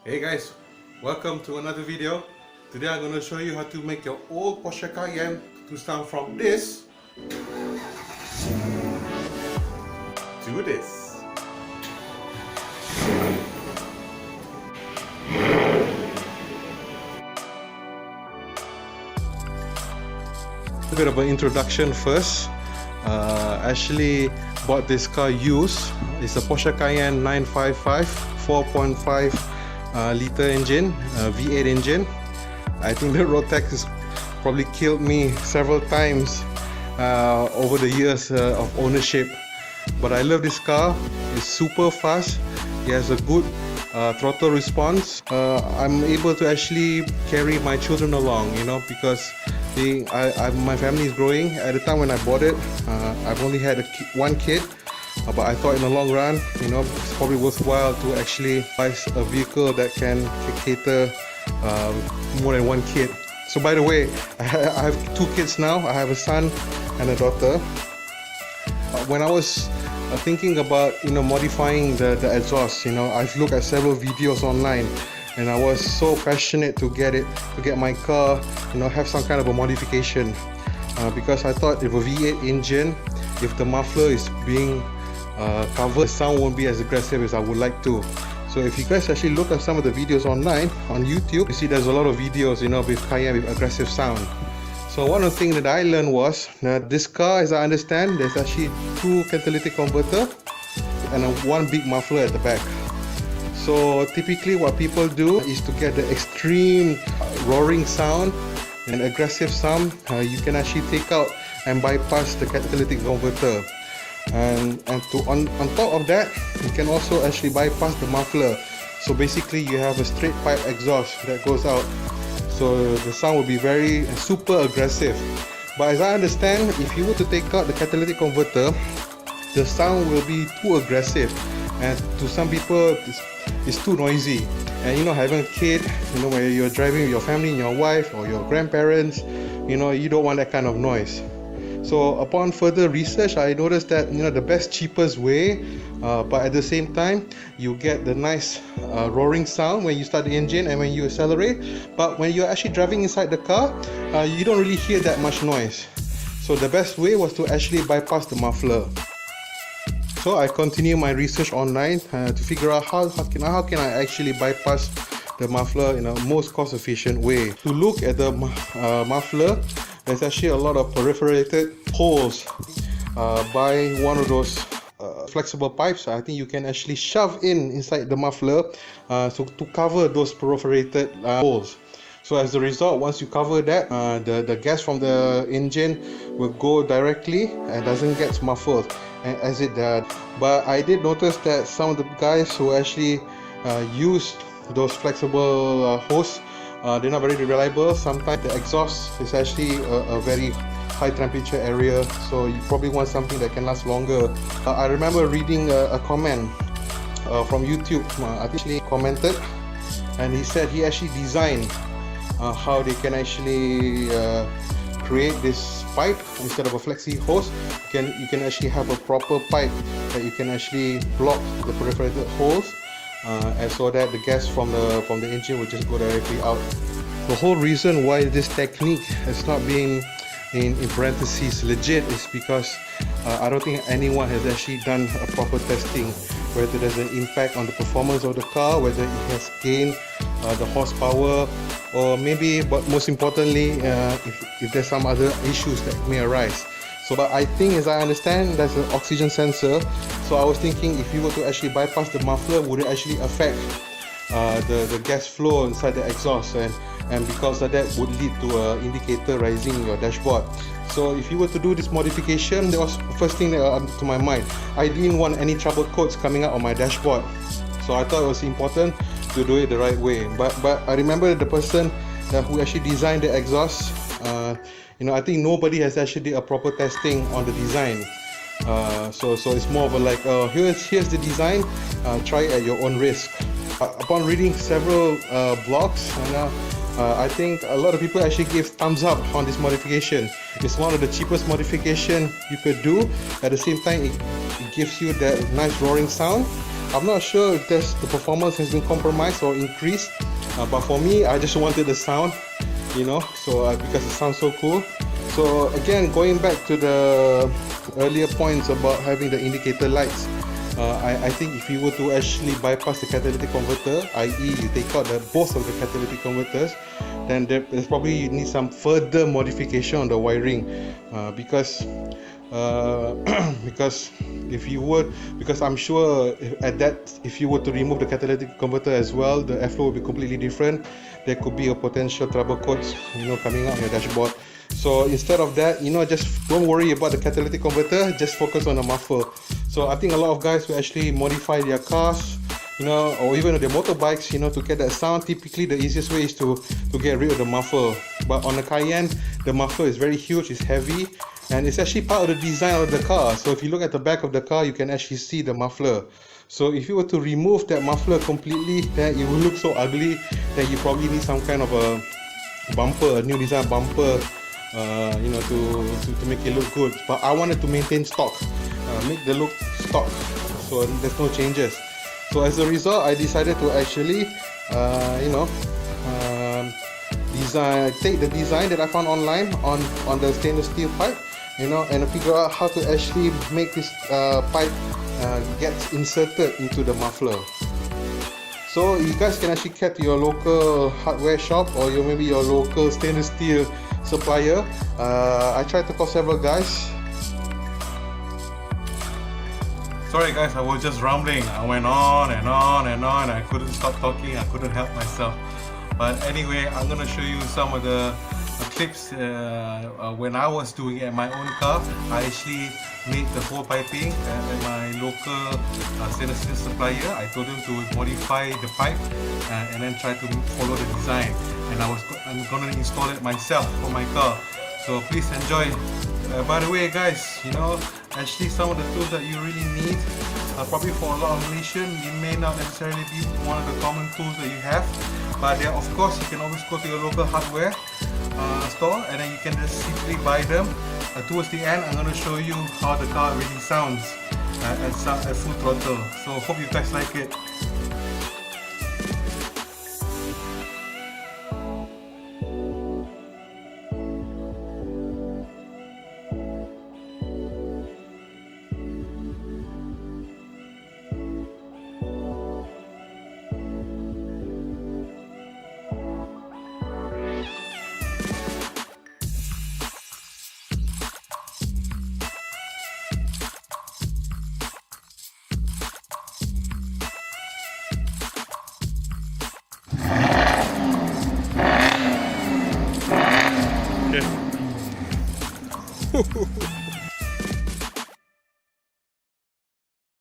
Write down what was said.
Hey guys, welcome to another video. Today I'm going to show you how to make your old Porsche Cayenne to sound from this to this. A bit of an introduction first. Actually bought this car used. It's a Porsche Cayenne 955 4.5 liter engine, V8 engine. I think the road tax has probably killed me several times over the years of ownership. But I love this car. It's super fast. It has a good throttle response. I'm able to actually carry my children along, because my family is growing. At the time when I bought it, I've only had one kid. But I thought in the long run, it's probably worthwhile to actually buy a vehicle that can cater more than one kid. So by the way, I have two kids now. I have a son and a daughter. When I was thinking about modifying the exhaust, I've looked at several videos online, and I was so passionate to get my car have some kind of a modification, because I thought if a V8 engine, if the muffler is being covered, the sound won't be as aggressive as I would like to. So if you guys actually look at some of the videos online on YouTube, you see there's a lot of videos with Cayenne with aggressive sound. So one of the things that I learned was that this car, as I understand, there's actually two catalytic converter and one big muffler at the back. So typically what people do is to get the extreme roaring sound and aggressive sound, you can actually take out and bypass the catalytic converter. And on top of that, you can also actually bypass the muffler. So basically you have a straight pipe exhaust that goes out. So the sound will be very super aggressive. But as I understand, if you were to take out the catalytic converter, the sound will be too aggressive, and to some people it's too noisy. And having a kid, when you're driving with your family and your wife or your grandparents, you don't want that kind of noise. So upon further research, I noticed that the best cheapest way, but at the same time you get the nice roaring sound when you start the engine and when you accelerate, but when you're actually driving inside the car, you don't really hear that much noise. So the best way was to actually bypass the muffler. So I continue my research online to figure out how can I actually bypass the muffler in a most cost efficient way. To look at the muffler, there's actually a lot of perforated holes by one of those flexible pipes. I think you can actually shove inside the muffler so to cover those perforated holes. So as a result, once you cover that, the gas from the engine will go directly and doesn't get muffled as it does. But I did notice that some of the guys who actually used those flexible hose, they're not very reliable. Sometimes the exhaust is actually a very high temperature area, so you probably want something that can last longer. I remember reading a comment from YouTube. I think he commented, and he said he actually designed how they can actually create this pipe instead of a flexi hose. You can actually have a proper pipe that you can actually block the perforated holes, and so that the gas from the engine will just go directly out. The whole reason why this technique is not being in parentheses legit is because I don't think anyone has actually done a proper testing, whether there's an impact on the performance of the car, whether it has gained the horsepower, or maybe, but most importantly, if there's some other issues that may arise. So, but I think, as I understand, there's an oxygen sensor. So I was thinking, if you were to actually bypass the muffler, would it actually affect the gas flow inside the exhaust, and because of that would lead to an indicator rising in your dashboard. So if you were to do this modification, that was the first thing that came to my mind. I didn't want any trouble codes coming out on my dashboard, so I thought it was important to do it the right way. But I remember the person who actually designed the exhaust, I think nobody has actually did a proper testing on the design. So it's more of a like, here's the design, try it at your own risk. Upon reading several blogs, I think a lot of people actually give thumbs up on this modification. It's one of the cheapest modification you could do. At the same time, it gives you that nice roaring sound, I'm not sure if the performance has been compromised or increased, but for me, I just wanted the sound, you know, so because it sounds so cool. So again, going back to the earlier points about having the indicator lights, I think if you were to actually bypass the catalytic converter, i.e. you take out both of the catalytic converters, then there's probably you need some further modification on the wiring, because I'm sure if you were to remove the catalytic converter as well, the airflow will be completely different. There could be a potential trouble codes, you know, coming out on your dashboard. So instead of that, you know, just don't worry about the catalytic converter, just focus on the muffler. So I think a lot of guys will actually modify their cars, you know, or even their motorbikes, you know, to get that sound. Typically the easiest way is to get rid of the muffler. But on the Cayenne, the muffler is very huge, it's heavy, and it's actually part of the design of the car. So if you look at the back of the car, you can actually see the muffler. So if you were to remove that muffler completely, then it will look so ugly that you probably need some kind of a bumper, a new design bumper, you know, to make it look good. But I wanted to maintain stock, make the look stock, so there's no changes. So as a result, I decided to actually, you know, take the design that I found online on the stainless steel pipe, you know, and figure out how to actually make this pipe get inserted into the muffler. So you guys can actually get to your local hardware shop or maybe your local stainless steel supplier. I tried to call several guys. Sorry guys, I was just rambling. I went on and on and on. I couldn't stop talking. I couldn't help myself. But anyway, I'm gonna show you some of the clips when I was doing it at my own car. I actually made the whole piping at my local stainless steel supplier. I told them to modify the pipe and then try to follow the design. And I'm gonna install it myself for my car. So please enjoy. By the way guys, you know, actually some of the tools that you really need, probably for a lot of Malaysian, it may not necessarily be one of the common tools that you have. But there, of course, you can always go to your local hardware store and then you can just simply buy them. Towards the end, I'm going to show you how the car really sounds at full throttle. So hope you guys like it. Okay.